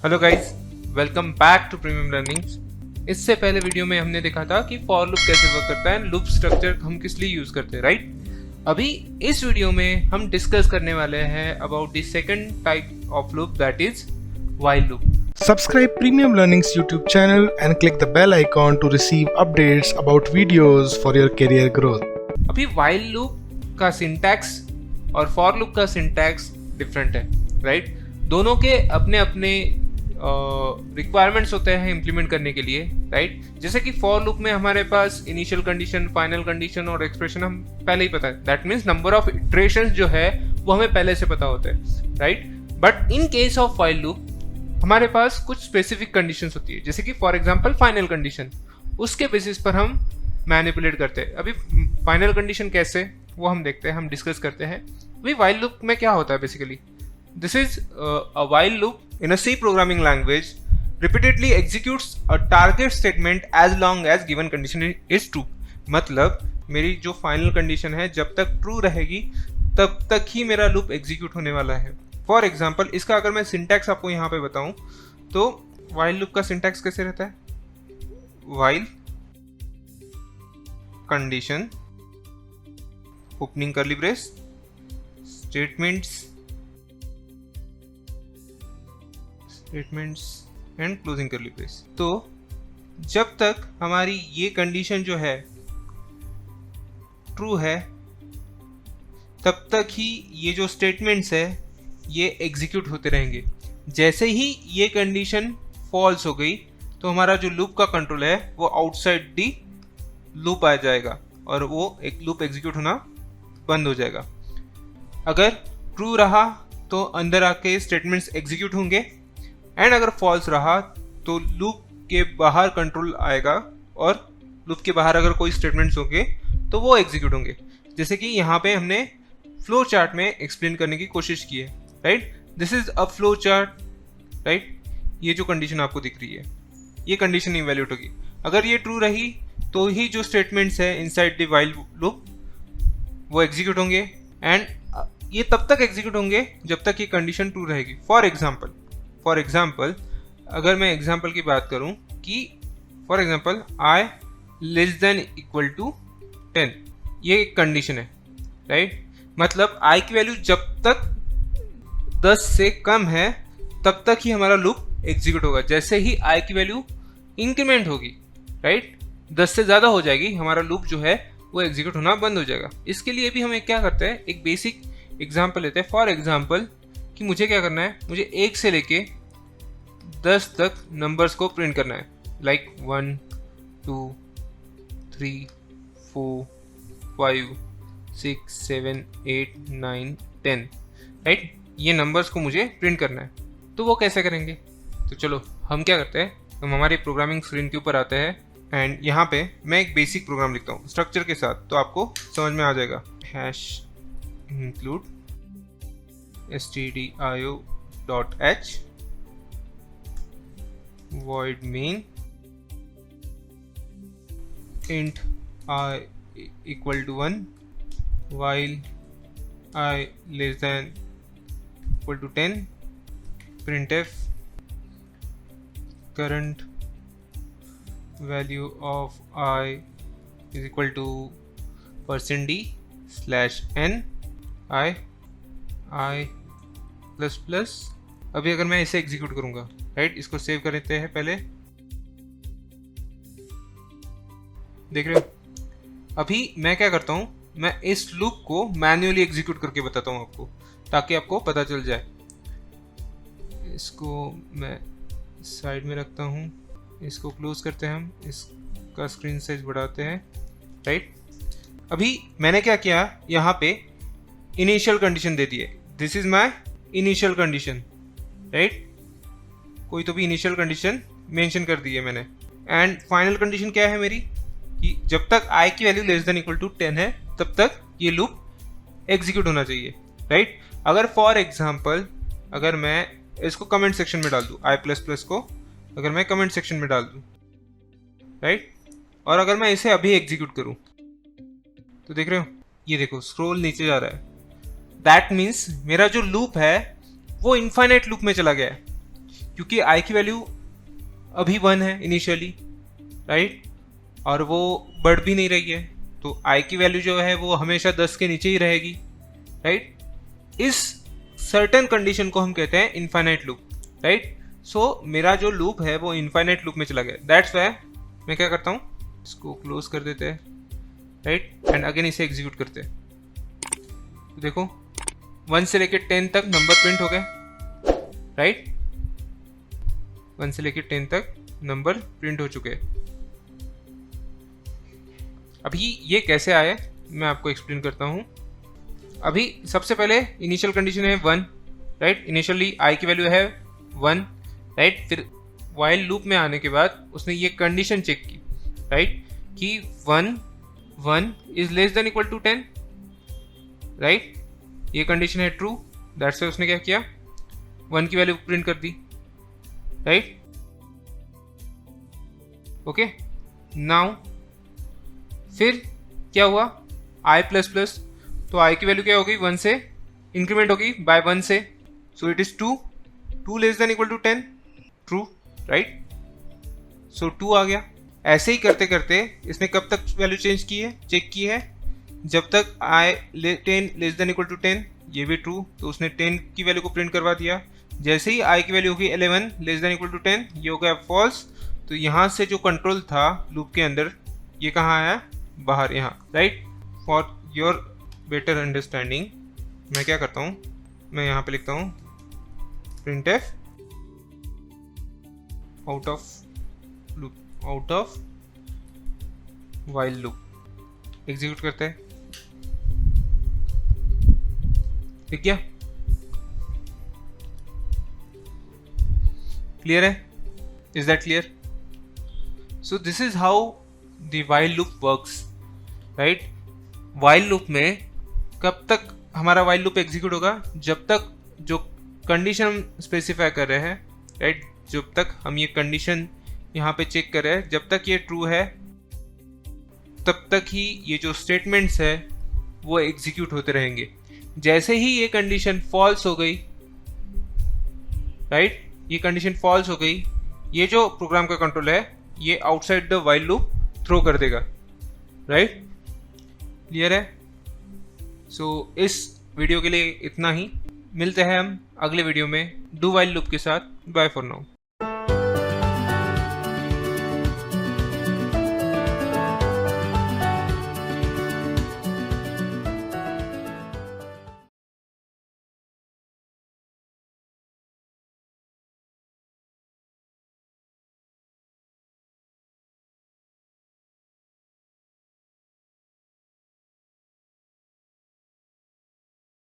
Hello guys, welcome back to premium learnings. इससे पहले video में हमने देखा था कि फॉर लूप कैसे वर्क करता है, लूप स्ट्रक्चर हम किस लिए यूज करते हैं, राइट। अभी इस वीडियो में हम डिस्कस करने वाले हैं about the second type of loop, that is while loop. Subscribe Premium Learning's YouTube channel and click the bell icon to receive updates about videos for your career growth. अभी while loop का syntax और for loop का syntax different है, right. दोनों के अपने अपने requirements होते हैं इम्प्लीमेंट करने के लिए, राइट। जैसे कि फॉर लूप में हमारे पास इनिशियल कंडीशन, फाइनल कंडीशन और एक्सप्रेशन हम पहले ही पता है, that means number of iterations जो है वो हमें पहले से पता होता है, right. But in case of while loop हमारे पास कुछ स्पेसिफिक कंडीशंस होती है, जैसे कि फॉर एग्जांपल फाइनल कंडीशन, उसके बेसिस पर हम मैनिपुलेट करते हैं। अभी फाइनल कंडीशन कैसे, वो हम देखते हैं, हम डिस्कस करते हैं। अभी व्हाइल लूप में क्या होता है basically, this is a while loop in a C programming language repeatedly executes a target statement as long as given condition is true. मतलब मेरी जो फाइनल कंडीशन है जब तक ट्रू रहेगी तब तक ही मेरा लूप एग्जीक्यूट होने वाला है। फॉर एग्जाम्पल इसका अगर मैं सिंटैक्स आपको यहाँ पे बताऊं तो व्हाइल लूप का सिंटैक्स कैसे रहता है, while condition opening curly brace statements and closing curly brace. तो जब तक हमारी ये कंडीशन जो है ट्रू है तब तक ही ये जो स्टेटमेंट्स है ये एग्जीक्यूट होते रहेंगे। जैसे ही ये कंडीशन फॉल्स हो गई तो हमारा जो लूप का कंट्रोल है वो आउटसाइड दी लूप आ जाएगा और वो एक लूप एग्जीक्यूट होना बंद हो जाएगा। अगर ट्रू रहा तो अंदर आके स्टेटमेंट्स एग्जीक्यूट होंगे, एंड अगर फॉल्स रहा तो लूप के बाहर कंट्रोल आएगा और लूप के बाहर अगर कोई स्टेटमेंट्स होंगे तो वो एग्जीक्यूट होंगे। जैसे कि यहाँ पे हमने फ्लो चार्ट में एक्सप्लेन करने की कोशिश की है, right. This is a flow chart, right. ये जो कंडीशन आपको दिख रही है ये कंडीशन इवैल्यूएट होगी। अगर ये ट्रू रही तो ही जो स्टेटमेंट्स है इनसाइड द व्हाइल लूप वो एग्जीक्यूट होंगे, एंड ये तब तक एग्जीक्यूट होंगे जब तक ये कंडीशन ट्रू रहेगी। फॉर एग्जाम्पल अगर मैं एग्जाम्पल की बात करूं कि for example I less than equal to 10, ये एक कंडीशन है, राइट। मतलब आई की वैल्यू जब तक 10 से कम है तब तक ही हमारा लूप एग्जीक्यूट होगा। जैसे ही आई की वैल्यू इंक्रीमेंट होगी, राइट, 10 से ज़्यादा हो जाएगी, हमारा लूप जो है वो एग्जीक्यूट होना बंद हो जाएगा। इसके लिए भी हम क्या करते हैं, एक बेसिक एग्जांपल लेते हैं। फॉर एग्जांपल कि मुझे क्या करना है, मुझे 1 से लेके 10 तक नंबर्स को प्रिंट करना है, लाइक 1 2 3 4 5 6 7 8 9 10, राइट। ये नंबर्स को मुझे प्रिंट करना है, तो वो कैसे करेंगे। तो चलो हम क्या करते हैं, हम हमारे प्रोग्रामिंग स्क्रीन के ऊपर आते हैं, एंड यहाँ पे मैं एक बेसिक प्रोग्राम लिखता हूँ स्ट्रक्चर के साथ, तो आपको समझ में आ जाएगा। Hash include stdio.h void main int I equal to 1 while I less than equal to 10 printf current value of I is equal to %d slash n I plus plus. अभी अगर मैं इसे एग्जीक्यूट करूंगा, राइट, इसको save कर लेते हैं पहले, देख रहे हो। अभी मैं क्या करता हूं, मैं इस लूप को मैन्युअली एग्जीक्यूट करके बताता हूं आपको, ताकि आपको पता चल जाए। इसको मैं साइड में रखता हूं, इसको क्लोज करते हैं, हम इसका स्क्रीन साइज बढ़ाते हैं, राइट। अभी मैंने क्या किया, यहाँ पे इनिशियल कंडीशन दे दी है, this is my initial condition, right. कोई तो भी इनिशियल कंडीशन मेंशन कर दी है मैंने। एंड फाइनल कंडीशन क्या है मेरी, कि जब तक आई की value less than equal to 10 है तब तक ये लूप एग्जीक्यूट होना चाहिए, राइट। अगर फॉर एग्जांपल अगर मैं इसको कमेंट सेक्शन में डाल दूँ, आई प्लस प्लस को अगर मैं कमेंट सेक्शन में डाल दूँ, राइट, और अगर मैं इसे अभी एग्जीक्यूट करूँ तो देख रहे हो, ये देखो स्क्रॉल नीचे जा रहा है। दैट मीन्स मेरा जो लूप है वो इनफाइनाइट लूप में चला गया है, क्योंकि आई की वैल्यू अभी 1 है इनिशियली, राइट, और वो बढ़ भी नहीं रही है, तो आई की वैल्यू जो है वो हमेशा 10 के नीचे ही रहेगी, राइट। इस सर्टेन कंडीशन को हम कहते हैं इनफाइनाइट लूप, राइट। सो मेरा जो लूप है वो इनफाइनाइट लूप में चला गया, दैट्स वाई मैं क्या करता हूँ, इसको क्लोज कर देते हैं, राइट, एंड अगेन इसे एग्जीक्यूट करते हैं। तो देखो 1 से लेकर 10 तक नंबर प्रिंट हो गए, राइट, 1 से लेकर 10 तक नंबर प्रिंट हो चुके हैं। अभी ये कैसे आए मैं आपको एक्सप्लेन करता हूँ। अभी सबसे पहले इनिशियल कंडीशन है 1, राइट, इनिशियली आई की वैल्यू है 1, राइट। फिर वाइल लूप में आने के बाद उसने ये कंडीशन चेक की, राइट, कि 1 is less than equal to 10, right, ये कंडीशन है ट्रू, दैट्स वाई उसने क्या किया, 1 की वैल्यू प्रिंट कर दी, राइट। ओके, नाउ फिर क्या हुआ, आई प्लस प्लस, तो आई की वैल्यू क्या होगी, 1 से इंक्रीमेंट होगी बाय 1 से, so it is 2 less than equal to 10, true, right, so 2 आ गया। ऐसे ही करते करते इसने कब तक वैल्यू चेंज की है, चेक की है, जब तक आई 10 लेस देन इक्वल टू 10, ये भी ट्रू, तो उसने 10 की वैल्यू को प्रिंट करवा दिया। जैसे ही आई की वैल्यू होगी 11 लेस देन इक्वल टू 10, ये हो गया फॉल्स, तो यहाँ से जो कंट्रोल था लूप के अंदर ये कहाँ आया, बाहर, यहाँ, right. For your better understanding मैं क्या करता हूँ, मैं यहाँ पे लिखता हूँ printf out of loop, out of while loop, execute करते हैं, ठीक है, क्लियर है, is that clear. So this is how the while loop works, right. While loop में कब तक हमारा वाइल लूप एग्जीक्यूट होगा, जब तक जो कंडीशन हम स्पेसिफाई कर रहे हैं, राइट, जब तक हम ये कंडीशन यहाँ पे चेक कर रहे हैं, जब तक ये ट्रू है तब तक ही ये जो स्टेटमेंट्स है वो एग्जीक्यूट होते रहेंगे। जैसे ही ये कंडीशन फॉल्स हो गई, राइट, ये कंडीशन फॉल्स हो गई, ये जो प्रोग्राम का कंट्रोल है ये outside the while loop throw कर देगा, राइट, क्लियर है। सो इस वीडियो के लिए इतना ही, मिलते हैं हम अगले वीडियो में डू वाइल लूप के साथ। Bye for now.